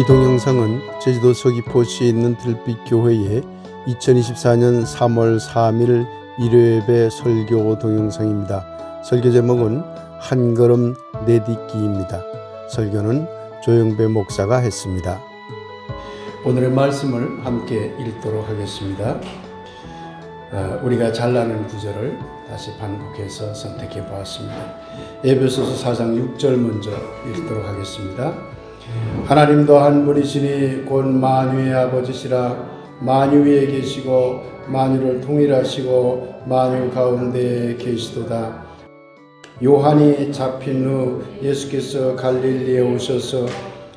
이 동영상은 제주도 서귀포시에 있는 들빛교회의 2024년 3월 3일 일요예배 설교 동영상입니다. 설교 제목은 한 걸음 내딛기입니다. 설교는 조영배 목사가 했습니다. 오늘의 말씀을 함께 읽도록 하겠습니다. 우리가 잘 아는 구절을 다시 반복해서 선택해 보았습니다. 에베소서 4장 6절 먼저 읽도록 하겠습니다. 하나님도 한 분이시니 곧 만유의 아버지시라. 만유 위에 계시고 만유를 통일하시고 만유 가운데 계시도다. 요한이 잡힌 후 예수께서 갈릴리에 오셔서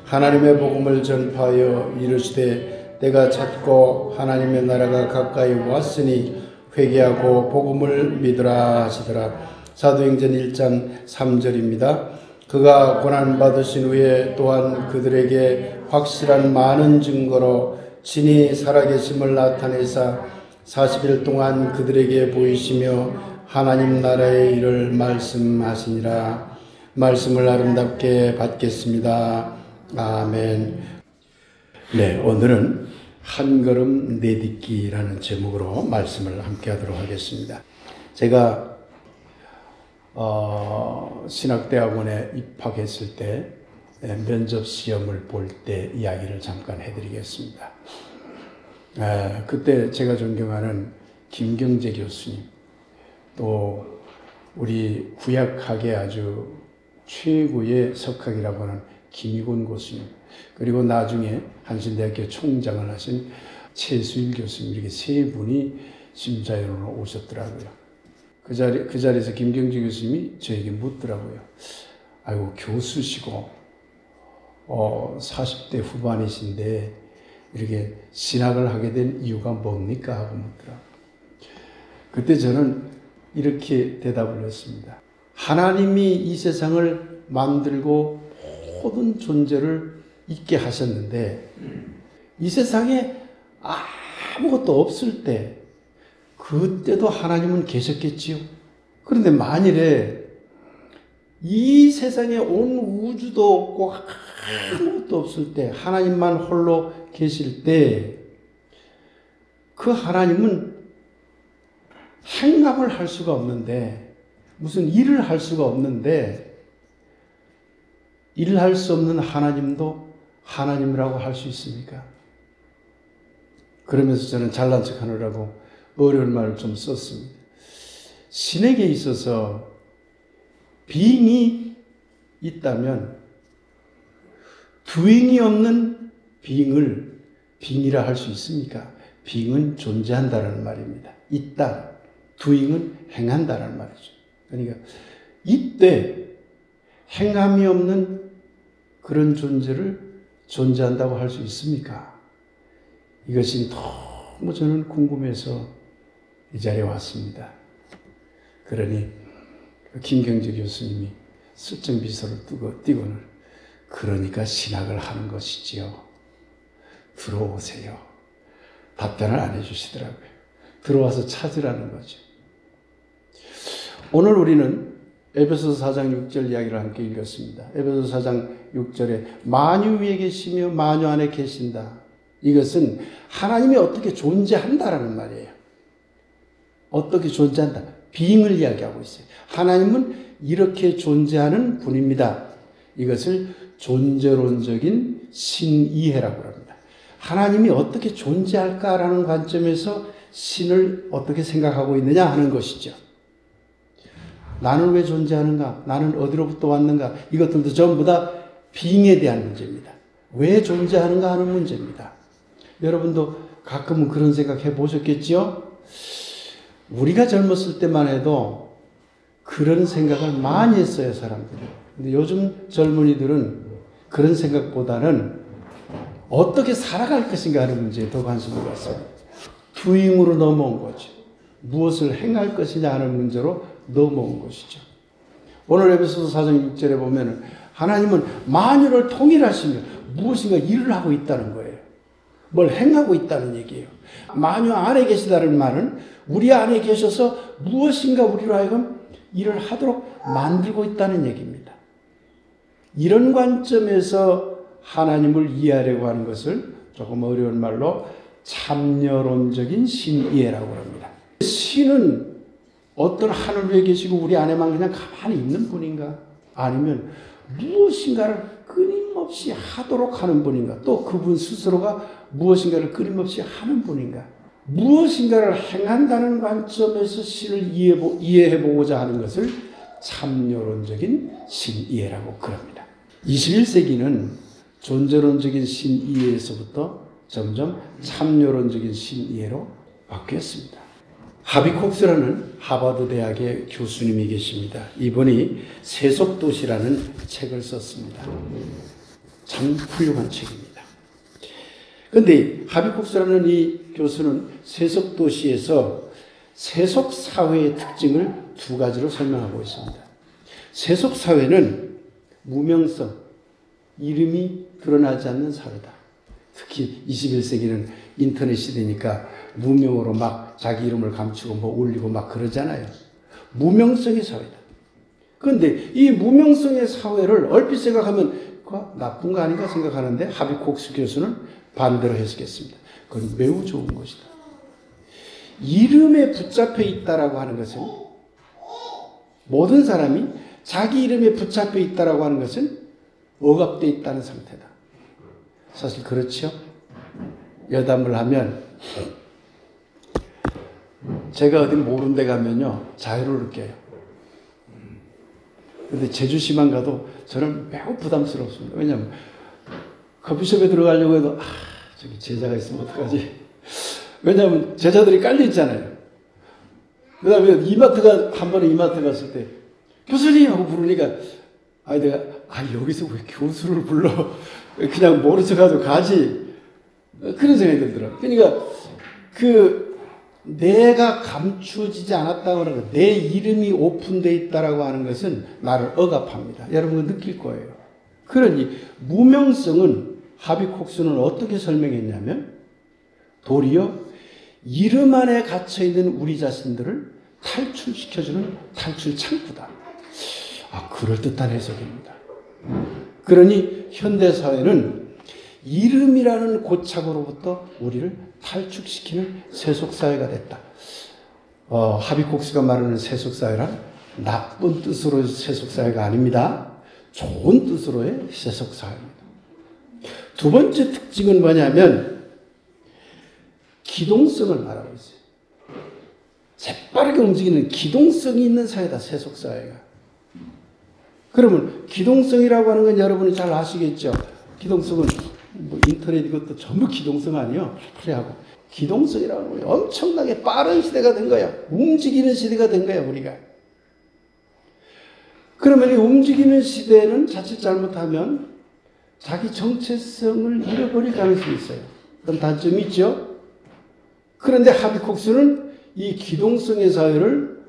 하나님의 복음을 전파하여 이르시되 때가 찼고 하나님의 나라가 가까이 왔으니 회개하고 복음을 믿으라 하시더라. 사도행전 1장 3절입니다. 그가 고난받으신 후에 또한 그들에게 확실한 많은 증거로 친히 살아계심을 나타내사 40일 동안 그들에게 보이시며 하나님 나라의 일을 말씀하시니라. 말씀을 아름답게 받겠습니다. 아멘. 네, 오늘은 한 걸음 내딛기라는 제목으로 말씀을 함께 하도록 하겠습니다. 제가 신학대학원에 입학했을 때 면접 시험을 볼 때 이야기를 잠깐 해드리겠습니다. 그때 제가 존경하는 김경재 교수님, 또 우리 구약학의 아주 최고의 석학이라고 하는 김희곤 교수님, 그리고 나중에 한신대학교 총장을 하신 최수일 교수님, 이렇게 세 분이 심사위원으로 오셨더라고요. 그 자리에서 김경재 교수님이 저에게 묻더라고요. 아이고, 교수시고 40대 후반이신데 이렇게 신학을 하게 된 이유가 뭡니까? 하고 묻더라고요. 그때 저는 이렇게 대답을 했습니다. 하나님이 이 세상을 만들고 모든 존재를 있게 하셨는데 이 세상에 아무것도 없을 때 그때도 하나님은 계셨겠지요. 그런데 만일에 이 세상에 온 우주도 없고 아무것도 없을 때 하나님만 홀로 계실 때 그 하나님은 행함을 할 수가 없는데, 무슨 일을 할 수가 없는데, 일을 할 수 없는 하나님도 하나님이라고 할 수 있습니까? 그러면서 저는 잘난 척 하느라고 어려운 말을 좀 썼습니다. 신에게 있어서 being이 있다면 doing이 없는 being을 being이라 할 수 있습니까? being은 존재한다는 말입니다. 있다. doing은 행한다는 말이죠. 그러니까 이때 행함이 없는 그런 존재를 존재한다고 할 수 있습니까? 이것이 너무 저는 궁금해서 이 자리에 왔습니다. 그러니 김경재 교수님이 슬쩍 미소를 띠고는 그러니까 신학을 하는 것이지요. 들어오세요. 답변을 안 해주시더라고요. 들어와서 찾으라는 거죠. 오늘 우리는 에베소서 4장 6절 이야기를 함께 읽었습니다. 에베소서 4장 6절에 만유 위에 계시며 만유 안에 계신다. 이것은 하나님이 어떻게 존재한다라는 말이에요. 어떻게 존재한다. being을 이야기하고 있어요. 하나님은 이렇게 존재하는 분입니다. 이것을 존재론적인 신이해라고 합니다. 하나님이 어떻게 존재할까라는 관점에서 신을 어떻게 생각하고 있느냐 하는 것이죠. 나는 왜 존재하는가? 나는 어디로부터 왔는가? 이것들도 전부 다 being에 대한 문제입니다. 왜 존재하는가 하는 문제입니다. 여러분도 가끔은 그런 생각 해보셨겠지요? 우리가 젊었을 때만 해도 그런 생각을 많이 했어요, 사람들이. 근데 요즘 젊은이들은 그런 생각보다는 어떻게 살아갈 것인가 하는 문제에 더 관심을 갖습니다. doing으로 넘어온 거죠. 무엇을 행할 것이냐 하는 문제로 넘어온 것이죠. 오늘 에베소서 4장 6절에 보면 하나님은 만유를 통일하시며 무엇인가 일을 하고 있다는 거예요. 뭘 행하고 있다는 얘기예요. 만유 안에 계시다는 말은 우리 안에 계셔서 무엇인가 우리로 하여금 일을 하도록 만들고 있다는 얘기입니다. 이런 관점에서 하나님을 이해하려고 하는 것을 조금 어려운 말로 참여론적인 신이해라고 합니다. 신은 어떤 하늘 위에 계시고 우리 안에만 그냥 가만히 있는 분인가? 아니면 무엇인가를 끊임없이 하도록 하는 분인가? 또 그분 스스로가 무엇인가를 끊임없이 하는 분인가? 무엇인가를 행한다는 관점에서 신을 이해해보고자 하는 것을 참여론적인 신이해라고 그럽니다. 21세기는 존재론적인 신이해에서부터 점점 참여론적인 신이해로 바뀌었습니다. 하비콕스라는 하버드 대학의 교수님이 계십니다. 이분이 세속도시라는 책을 썼습니다. 참 훌륭한 책입니다. 그런데 하비콕스라는 이 교수는 세속도시에서 세속사회의 특징을 두 가지로 설명하고 있습니다. 세속사회는 무명성, 이름이 드러나지 않는 사회다. 특히 21세기는 인터넷 시대니까 무명으로 막 자기 이름을 감추고 뭐 올리고 막 그러잖아요. 무명성의 사회다. 그런데 이 무명성의 사회를 얼핏 생각하면 나쁜 거 아닌가 생각하는데 하비콕스 교수는 반대로 해석했습니다. 그건 매우 좋은 것이다. 이름에 붙잡혀 있다라고 하는 것은 모든 사람이 자기 이름에 붙잡혀 있다라고 하는 것은 억압되어 있다는 상태다. 사실 그렇죠? 여담을 하면 제가 어디 모르는 데 가면요 자유를 느껴요. 근데 제주시만 가도 저는 매우 부담스럽습니다. 왜냐하면 커피숍에 들어가려고 해도 저기 제자가 있으면 어떡하지? 왜냐하면 제자들이 깔려있잖아요. 그 다음에 한 번에 이마트 갔을 때 교수님 하고 부르니까 내가 여기서 왜 교수를 불러? 그냥 모른 척하고 가지. 그런 생각이 들더라고요. 그러니까 내가 감추어지지 않았다고 하는 것, 내 이름이 오픈되어 있다라고 하는 것은 나를 억압합니다. 여러분 느낄 거예요. 그러니 무명성은 하비콕스는 어떻게 설명했냐면 도리어 이름 안에 갇혀있는 우리 자신들을 탈출시켜주는 탈출 창구다. 그럴듯한 해석입니다. 그러니 현대사회는 이름이라는 고착으로부터 우리를 탈출시키는 세속사회가 됐다. 하비콕스가 말하는 세속사회란 나쁜 뜻으로의 세속사회가 아닙니다. 좋은 뜻으로의 세속사회입니다. 두 번째 특징은 뭐냐면 기동성을 말하고 있어요. 재빠르게 움직이는 기동성이 있는 사회다, 세속사회가. 그러면 기동성이라고 하는 건 여러분이 잘 아시겠죠? 기동성은 인터넷 이것도 전부 기동성 아니에요? 하고 기동성이라고 하는 건 엄청나게 빠른 시대가 된 거야. 움직이는 시대가 된 거야, 우리가. 그러면 이 움직이는 시대는 자칫 잘못하면 자기 정체성을 잃어버릴 가능성이 있어요. 그런 단점이 있죠? 그런데 하비콕스는 이 기동성의 사회를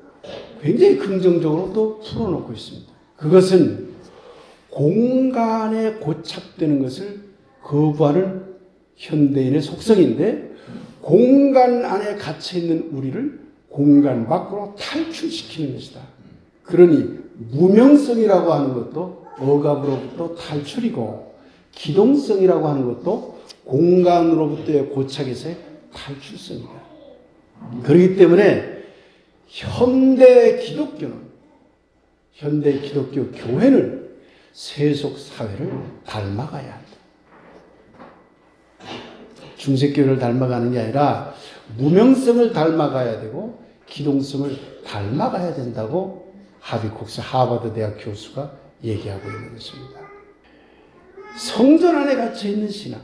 굉장히 긍정적으로 또 풀어놓고 있습니다. 그것은 공간에 고착되는 것을 거부하는 현대인의 속성인데 공간 안에 갇혀있는 우리를 공간 밖으로 탈출시키는 것이다. 그러니 무명성이라고 하는 것도 억압으로부터 탈출이고 기동성이라고 하는 것도 공간으로부터의 고착에서의 탈출성이다. 그렇기 때문에 현대 기독교 교회는 세속 사회를 닮아가야 한다. 중세교회를 닮아가는 게 아니라 무명성을 닮아가야 되고 기동성을 닮아가야 된다고 하비콕스 하버드 대학 교수가 얘기하고 있는 것입니다. 성전 안에 갇혀있는 신앙,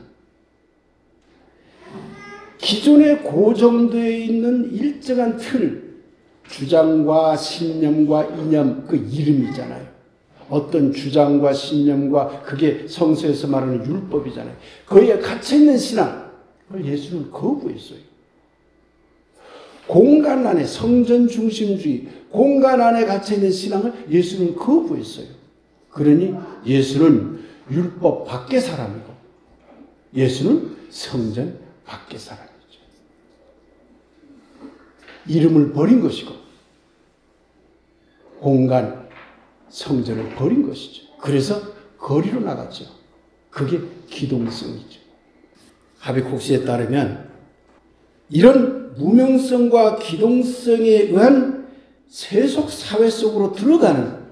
기존에 고정되어 있는 일정한 틀, 주장과 신념과 이념, 그 이름이잖아요. 어떤 주장과 신념과 그게 성서에서 말하는 율법이잖아요. 거기에 갇혀있는 신앙, 그걸 예수는 거부했어요. 공간 안에 성전 중심주의, 공간 안에 갇혀있는 신앙을 예수는 거부했어요. 그러니 예수는 율법 밖의 사람이고 예수는 성전 밖의 사람이죠. 이름을 버린 것이고 공간, 성전을 버린 것이죠. 그래서 거리로 나갔죠. 그게 기동성이죠. 하비콕스에 따르면 이런 무명성과 기동성에 의한 세속 사회 속으로 들어가는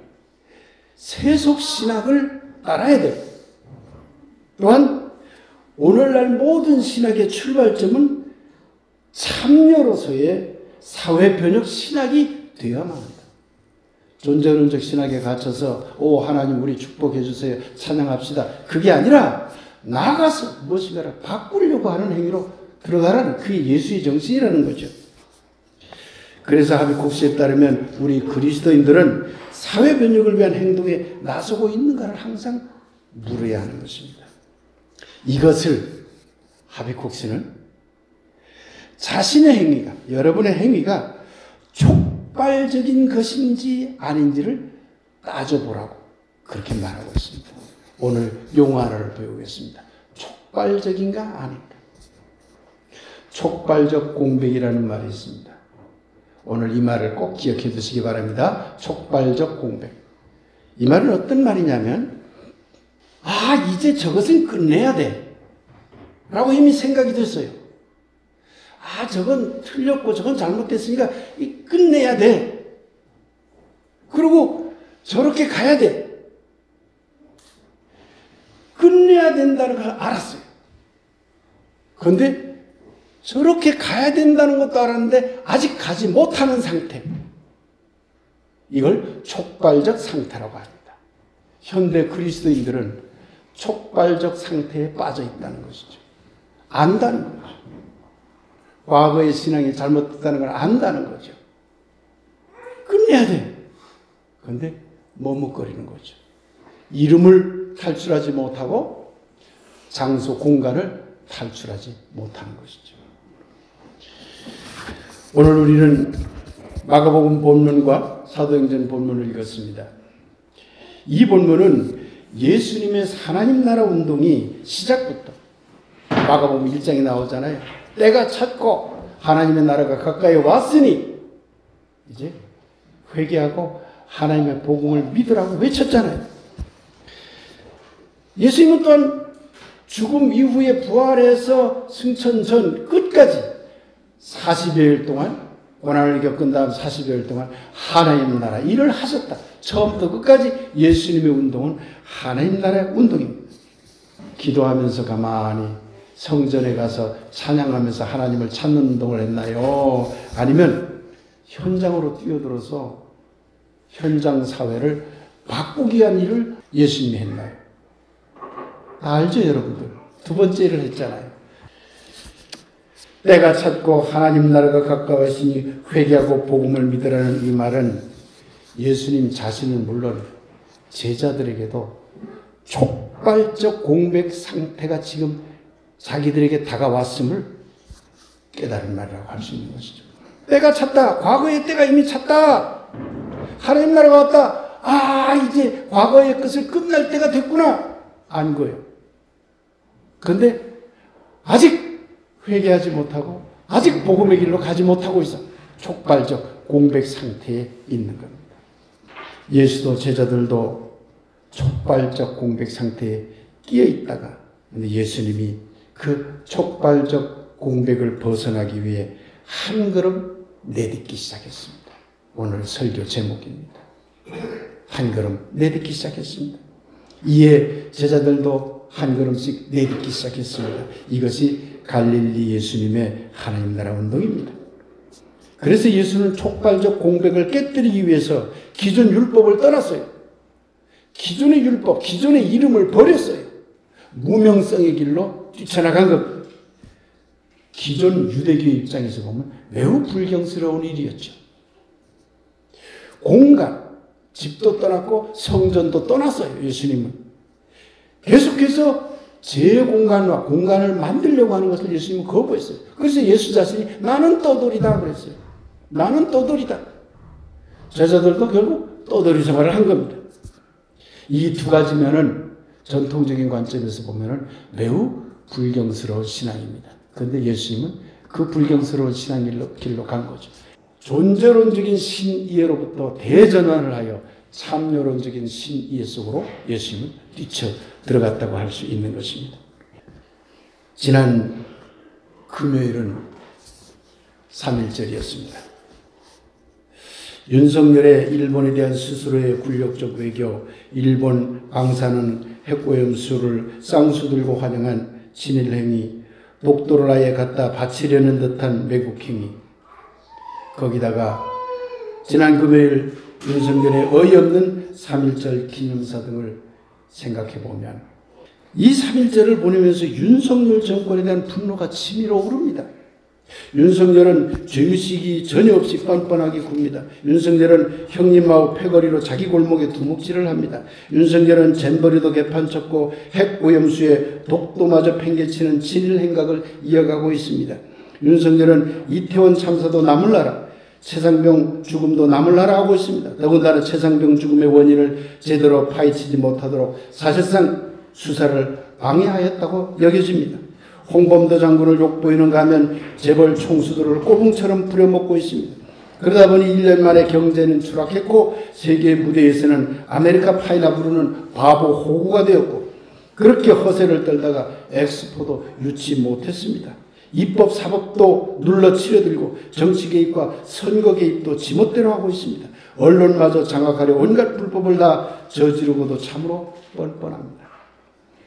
세속 신학을 따라야 돼요. 또한 오늘날 모든 신학의 출발점은 참여로서의 사회 변혁 신학이 되어야만 합니다. 존재론적 신학에 갇혀서 하나님 우리 축복해 주세요. 찬양합시다. 그게 아니라 나가서 무엇인가를 바꾸려고 하는 행위로 들어가라는 그게 예수의 정신이라는 거죠. 그래서 하비콕스에 따르면 우리 그리스도인들은 사회 변혁을 위한 행동에 나서고 있는가를 항상 물어야 하는 것입니다. 이것을 하비콕스는 자신의 행위가, 여러분의 행위가 촉발적인 것인지 아닌지를 따져보라고 그렇게 말하고 있습니다. 오늘 용어 하나를 배우겠습니다. 촉발적인가 아닌가. 촉발적 공백이라는 말이 있습니다. 오늘 이 말을 꼭 기억해 두시기 바랍니다. 촉발적 공백. 이 말은 어떤 말이냐면 이제 저것은 끝내야 돼 라고 이미 생각이 됐어요. 저건 틀렸고 저건 잘못됐으니까 끝내야 돼. 그리고 저렇게 가야 돼. 끝내야 된다는 걸 알았어요. 그런데 저렇게 가야 된다는 것도 알았는데 아직 가지 못하는 상태. 이걸 촉발적 상태라고 합니다. 현대 그리스도인들은 촉발적 상태에 빠져 있다는 것이죠. 안다는 거죠. 과거의 신앙이 잘못됐다는 걸 안다는 거죠. 끝내야 돼. 그런데 머뭇거리는 거죠. 이름을 탈출하지 못하고 장소, 공간을 탈출하지 못하는 것이죠. 오늘 우리는 마가복음 본문과 사도행전 본문을 읽었습니다. 이 본문은 예수님의 하나님 나라 운동이 시작부터 마가복음 1장에 나오잖아요. 때가 찼고 하나님의 나라가 가까이 왔으니 이제 회개하고 하나님의 복음을 믿으라고 외쳤잖아요. 예수님은 또한 죽음 이후에 부활해서 승천 전 끝까지 40여일 동안 고난을 겪은 다음 40여일 동안 하나님 나라 일을 하셨다. 처음부터 끝까지 예수님의 운동은 하나님 나라의 운동입니다. 기도하면서 가만히 성전에 가서 찬양하면서 하나님을 찾는 운동을 했나요? 아니면 현장으로 뛰어들어서 현장 사회를 바꾸기 위한 일을 예수님이 했나요? 다 알죠, 여러분들? 두 번째 일을 했잖아요. 때가 찼고 하나님 나라가 가까웠으니 회개하고 복음을 믿으라는 이 말은 예수님 자신은 물론 제자들에게도 촉발적 공백 상태가 지금 자기들에게 다가왔음을 깨달은 말이라고 할 수 있는 것이죠. 때가 찼다. 과거의 때가 이미 찼다. 하나님 나라가 왔다. 이제 과거의 것을 끝날 때가 됐구나. 안 거예요. 그런데 아직 회개하지 못하고 아직 복음의 길로 가지 못하고 있어. 촉발적 공백 상태에 있는 겁니다. 예수도 제자들도 촉발적 공백 상태에 끼어 있다가 예수님이 그 촉발적 공백을 벗어나기 위해 한 걸음 내딛기 시작했습니다. 오늘 설교 제목입니다. 한 걸음 내딛기 시작했습니다. 이에 제자들도 한 걸음씩 내딛기 시작했습니다. 이것이 갈릴리 예수님의 하나님 나라 운동입니다. 그래서 예수는 촉발적 공백을 깨뜨리기 위해서 기존 율법을 떠났어요. 기존의 율법, 기존의 이름을 버렸어요. 무명성의 길로 뛰쳐나간 것. 기존 유대교의 입장에서 보면 매우 불경스러운 일이었죠. 공간, 집도 떠났고 성전도 떠났어요. 예수님은. 계속해서 제 공간과 공간을 만들려고 하는 것을 예수님은 거부했어요. 그래서 예수 자신이 나는 떠돌이다 그랬어요. 나는 떠돌이다. 제자들도 결국 떠돌이 생활을 한 겁니다. 이 두 가지면은 전통적인 관점에서 보면은 매우 불경스러운 신앙입니다. 그런데 예수님은 그 불경스러운 신앙 길로 간 거죠. 존재론적인 신이해로부터 대전환을 하여 참여론적인 신이해 속으로 예수님은 뛰쳐 들어갔다고 할 수 있는 것입니다. 지난 금요일은 3.1절이었습니다. 윤석열의 일본에 대한 스스로의 굴욕적 외교, 일본 방사능 핵오염수를 쌍수 들고 환영한 친일 행위, 독도를 아예 갖다 바치려는 듯한 매국 행위, 거기다가 지난 금요일 윤석열의 어이없는 3.1절 기념사 등을 생각해보면 이 3.1절을 보내면서 윤석열 정권에 대한 분노가 치밀어 오릅니다. 윤석열은 죄의식이 전혀 없이 뻔뻔하게 굽니다. 윤석열은 형님하고 패거리로 자기 골목에 두목질을 합니다. 윤석열은 잼버리도 개판쳤고 핵오염수에 독도마저 팽개치는 친일 행각을 이어가고 있습니다. 윤석열은 이태원 참사도 남을 나라, 최상병 죽음도 남을 나라 하고 있습니다. 더군다나 최상병 죽음의 원인을 제대로 파헤치지 못하도록 사실상 수사를 방해하였다고 여겨집니다. 홍범도 장군을 욕보이는가 하면 재벌 총수들을 꼬붕처럼 부려먹고 있습니다. 그러다 보니 1년 만에 경제는 추락했고 세계 무대에서는 아메리카 파이나 부르는 바보 호구가 되었고 그렇게 허세를 떨다가 엑스포도 유치 못했습니다. 입법 사법도 눌러 치려들고 정치 개입과 선거 개입도 지멋대로 하고 있습니다. 언론마저 장악하려 온갖 불법을 다 저지르고도 참으로 뻔뻔합니다.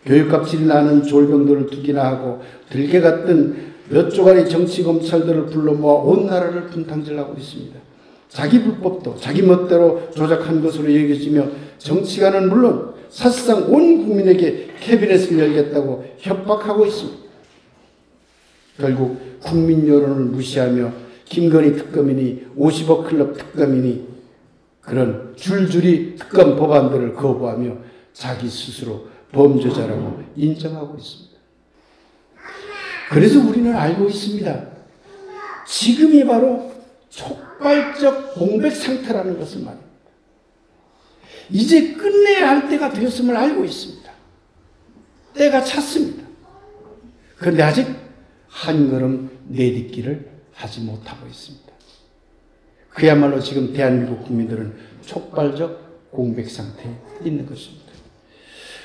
교육값질이 나는 졸병들을 두기나 하고 들개 같던 몇 조간의 정치검찰들을 불러 모아 온 나라를 분탕질하고 있습니다. 자기 불법도 자기 멋대로 조작한 것으로 여겨지며 정치가는 물론 사실상 온 국민에게 캐비넷을 열겠다고 협박하고 있습니다. 결국 국민 여론을 무시하며 김건희 특검이니 50억 클럽 특검이니 그런 줄줄이 특검 법안들을 거부하며 자기 스스로 범죄자라고 인정하고 있습니다. 그래서 우리는 알고 있습니다. 지금이 바로 촉발적 공백 상태라는 것을 말입니다. 이제 끝내야 할 때가 되었음을 알고 있습니다. 때가 찼습니다. 그런데 아직 한 걸음 내딛기를 하지 못하고 있습니다. 그야말로 지금 대한민국 국민들은 촉발적 공백 상태에 있는 것입니다.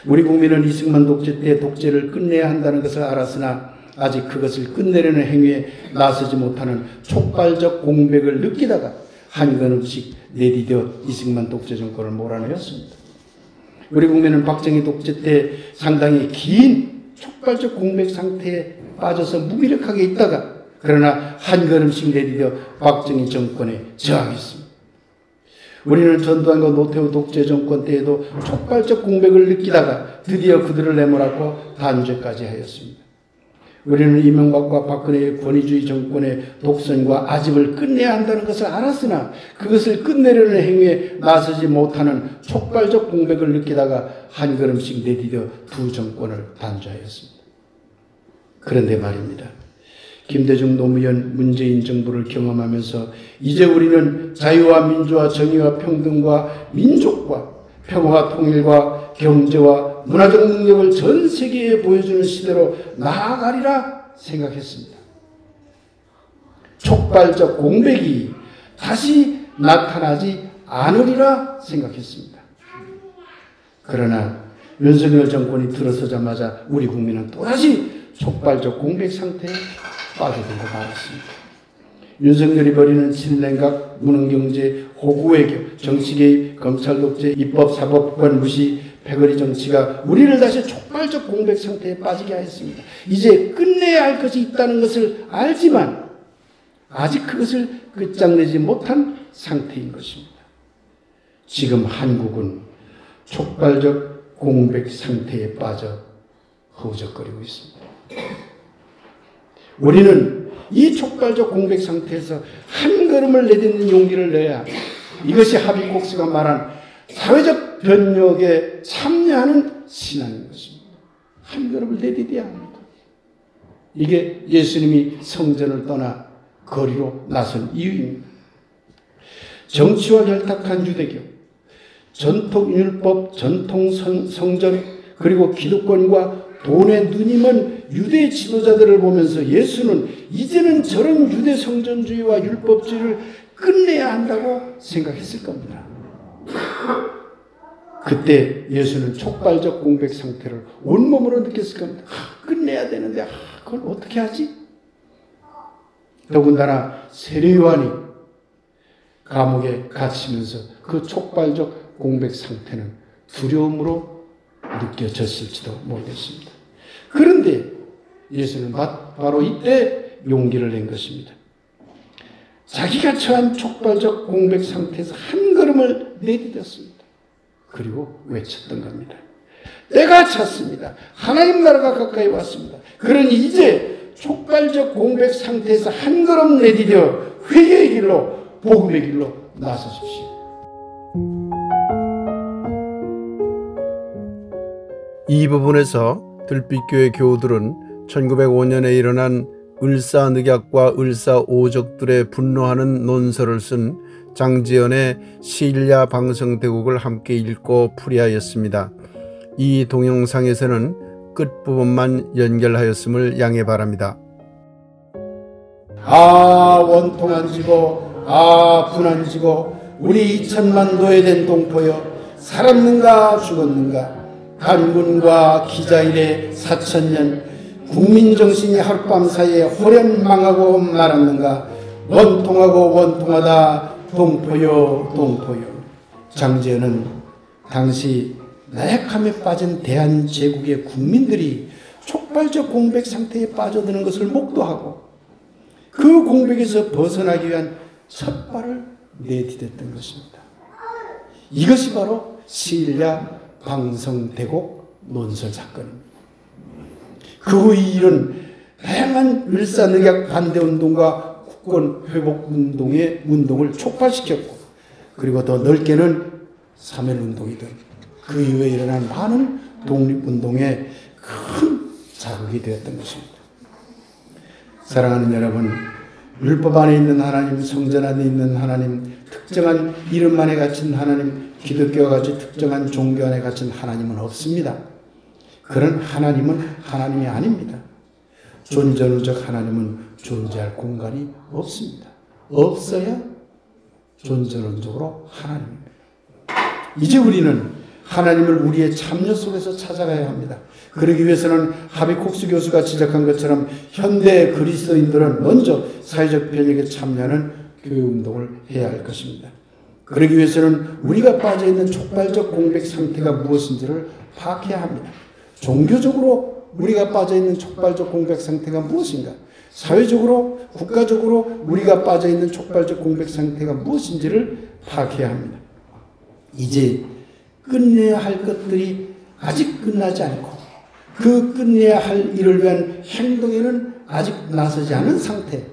우리 국민은 이승만 독재 때 독재를 끝내야 한다는 것을 알았으나 아직 그것을 끝내려는 행위에 나서지 못하는 촉발적 공백을 느끼다가 한 걸음씩 내디뎌 이승만 독재 정권을 몰아내었습니다. 우리 국민은 박정희 독재 때 상당히 긴 촉발적 공백 상태에 빠져서 무기력하게 있다가 그러나 한 걸음씩 내디뎌 박정희 정권에 저항했습니다. 우리는 전두환과 노태우 독재 정권 때에도 촉발적 공백을 느끼다가 드디어 그들을 내몰았고 단죄까지 하였습니다. 우리는 이명박과 박근혜의 권위주의 정권의 독선과 아집을 끝내야 한다는 것을 알았으나 그것을 끝내려는 행위에 나서지 못하는 촉발적 공백을 느끼다가 한 걸음씩 내디뎌 두 정권을 단죄하였습니다. 그런데 말입니다. 김대중 노무현 문재인 정부를 경험하면서 이제 우리는 자유와 민주와 정의와 평등과 민족과 평화와 통일과 경제와 문화적 능력을 전 세계에 보여주는 시대로 나아가리라 생각했습니다. 촉발적 공백이 다시 나타나지 않으리라 생각했습니다. 그러나 윤석열 정권이 들어서자마자 우리 국민은 또다시 촉발적 공백 상태에 빠져들고 말았습니다. 윤석열이 벌이는 친일행각, 무능경제, 호구외교, 정치개입, 검찰독재, 입법사법권 무시, 패거리 정치가 우리를 다시 촉발적 공백 상태에 빠지게 하였습니다. 이제 끝내야 할 것이 있다는 것을 알지만 아직 그것을 끝장내지 못한 상태인 것입니다. 지금 한국은 촉발적 공백 상태에 빠져 허우적거리고 있습니다. 우리는 이 촉발적 공백 상태에서 한 걸음을 내딛는 용기를 내야 이것이 하비콕스가 말한 사회적 변혁에 참여하는 신앙인 것입니다. 한 걸음을 내딛어야 합니다. 이게 예수님이 성전을 떠나 거리로 나선 이유입니다. 정치와 결탁한 유대교, 전통 율법, 전통 성전, 그리고 기득권과 돈에 눈이 먼 유대 지도자들을 보면서 예수는 이제는 저런 유대 성전주의와 율법주의를 끝내야 한다고 생각했을 겁니다. 그때 예수는 촉발적 공백 상태를 온몸으로 느꼈을 겁니다. 끝내야 되는데 그걸 어떻게 하지? 더군다나 세례 요한이 감옥에 갇히면서 그 촉발적 공백 상태는 두려움으로 느껴졌을지도 모르겠습니다. 그런데 예수는 바로 이때 용기를 낸 것입니다. 자기가 처한 촉발적 공백 상태에서 한 걸음을 내디뎠습니다. 그리고 외쳤던 겁니다. 때가 찼습니다. 하나님 나라가 가까이 왔습니다. 그러니 이제 촉발적 공백 상태에서 한 걸음 내디뎌 회개의 길로, 복음의 길로 나서십시오. 이 부분에서 들빛교회 교우들은 1905년에 일어난 을사늑약과 을사오적들의 분노하는 논설을 쓴 장지연의 시일야 방성대국을 함께 읽고 풀이하였습니다. 이 동영상에서는 끝부분만 연결하였음을 양해 바랍니다. 원통한 지고 분한 지고 우리 2천만 노예된 동포여 살았는가 죽었는가 단군과 기자일의 4천년 국민정신이 하룻밤 사이에 호련 망하고 말았는가 원통하고 원통하다 동포요 동포요. 장지연은 당시 나약함에 빠진 대한제국의 국민들이 촉발적 공백 상태에 빠져드는 것을 목도하고 그 공백에서 벗어나기 위한 첫 발을 내디뎠던 것입니다. 이것이 바로 시일야 방성대곡 논설 사건입니다. 그 후 이 일은 다양한 을사늑약 반대운동과 국권회복운동의 운동을 촉발시켰고 그리고 더 넓게는 사면운동이든 그 이후에 일어난 많은 독립운동에 큰 자극이 되었던 것입니다. 사랑하는 여러분, 율법 안에 있는 하나님, 성전 안에 있는 하나님, 특정한 이름 안에 갇힌 하나님, 기독교와 같이 특정한 종교 안에 갇힌 하나님은 없습니다. 그런 하나님은 하나님이 아닙니다. 존재론적 하나님은 존재할 공간이 없습니다. 없어야 존재론적으로 하나님입니다. 이제 우리는 하나님을 우리의 참여 속에서 찾아가야 합니다. 그러기 위해서는 하비콕스 교수가 지적한 것처럼 현대 그리스도인들은 먼저 사회적 변혁에 참여하는 교회운동을 해야 할 것입니다. 그러기 위해서는 우리가 빠져있는 촉발적 공백 상태가 무엇인지를 파악해야 합니다. 종교적으로 우리가 빠져있는 촉발적 공백 상태가 무엇인가? 사회적으로, 국가적으로 우리가 빠져있는 촉발적 공백 상태가 무엇인지를 파악해야 합니다. 이제 끝내야 할 것들이 아직 끝나지 않고 그 끝내야 할 일을 위한 행동에는 아직 나서지 않은 상태,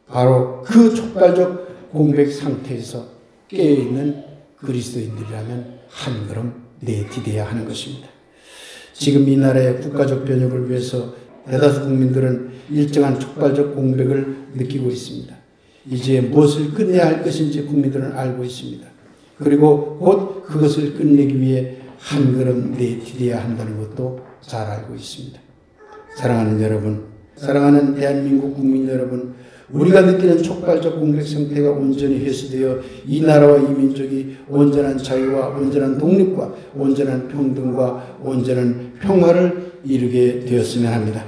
바로 그 촉발적 공백 상태에서 깨어있는 그리스도인들이라면 한 걸음 내디뎌야 하는 것입니다. 지금 이 나라의 국가적 변혁을 위해서 대다수 국민들은 일정한 촉발적 공백을 느끼고 있습니다. 이제 무엇을 끝내야 할 것인지 국민들은 알고 있습니다. 그리고 곧 그것을 끝내기 위해 한 걸음 내디뎌야 한다는 것도 잘 알고 있습니다. 사랑하는 여러분, 사랑하는 대한민국 국민 여러분, 우리가 느끼는 촉발적 공백 상태가 온전히 회수되어 이 나라와 이 민족이 온전한 자유와 온전한 독립과 온전한 평등과 온전한 평화를 이루게 되었으면 합니다.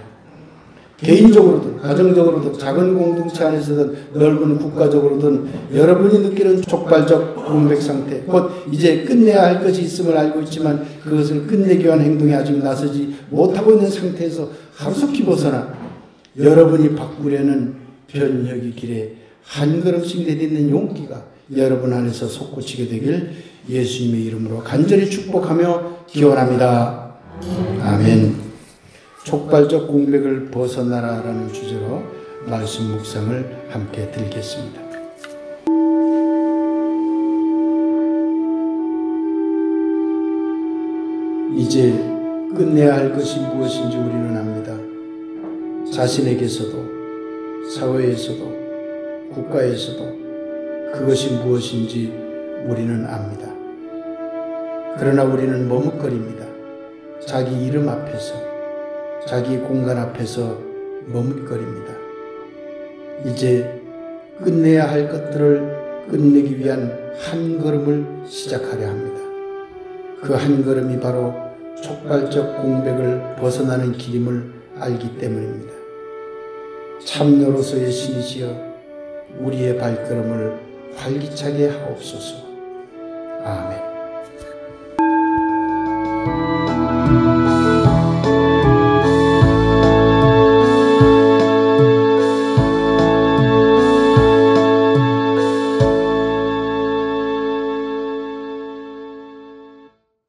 개인적으로든 가정적으로든 작은 공동체 안에서든 넓은 국가적으로든 여러분이 느끼는 촉발적 공백 상태, 곧 이제 끝내야 할 것이 있음을 알고 있지만 그것을 끝내기 위한 행동에 아직 나서지 못하고 있는 상태에서 하루속히 벗어나 여러분이 바꾸려는 변혁의 길에 한 걸음씩 내딛는 용기가 여러분 안에서 솟구치게 되길 예수님의 이름으로 간절히 축복하며 기원합니다. 아멘. 촉발적 공백을 벗어나라라는 주제로 말씀 묵상을 함께 드리겠습니다. 이제 끝내야 할 것이 무엇인지 우리는 압니다. 자신에게서도 사회에서도 국가에서도 그것이 무엇인지 우리는 압니다. 그러나 우리는 머뭇거립니다. 자기 이름 앞에서, 자기 공간 앞에서 머뭇거립니다. 이제 끝내야 할 것들을 끝내기 위한 한 걸음을 시작하려 합니다. 그 한 걸음이 바로 촉발적 공백을 벗어나는 길임을 알기 때문입니다. 참여로서의 신이시여 우리의 발걸음을 활기차게 하옵소서. 아멘.